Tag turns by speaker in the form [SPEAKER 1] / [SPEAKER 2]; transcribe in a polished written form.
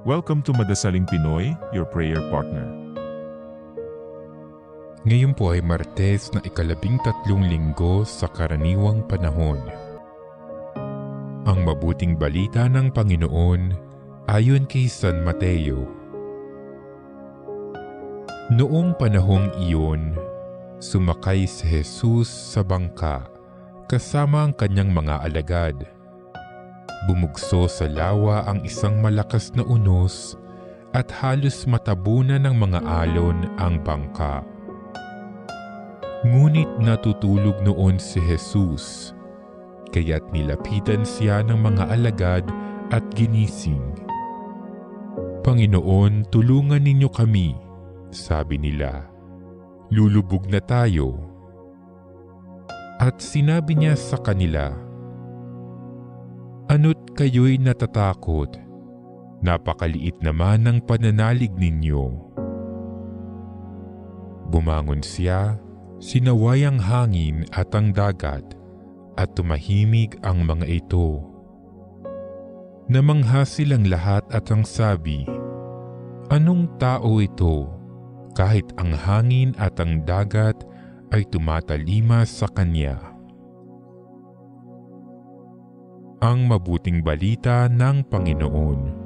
[SPEAKER 1] Welcome to Madasaling Pinoy, your prayer partner.
[SPEAKER 2] Ngayon po ay Martes na 13 linggo sa karaniwang panahon. Ang mabuting balita ng Panginoon ayon kay San Mateo. Noong panahong iyon, sumakay si Jesus sa bangka kasama ang kanyang mga alagad. Bumugso sa lawa ang isang malakas na unos at halos matabunan ng mga alon ang bangka. Ngunit natutulog noon si Jesus, kaya't nilapitan siya ng mga alagad at ginising. "Panginoon, tulungan ninyo kami," sabi nila. "Lulubog na tayo." At sinabi niya sa kanila, "Ano't kayo'y natatakot? Napakaliit naman ng pananalig ninyo." Bumangon siya, sinaway ang hangin at ang dagat, at tumahimik ang mga ito. Namangha silang lahat at ang sabi, "Anong tao ito? Kahit ang hangin at ang dagat ay tumatalima sa kanya." Ang mabuting balita ng Panginoon.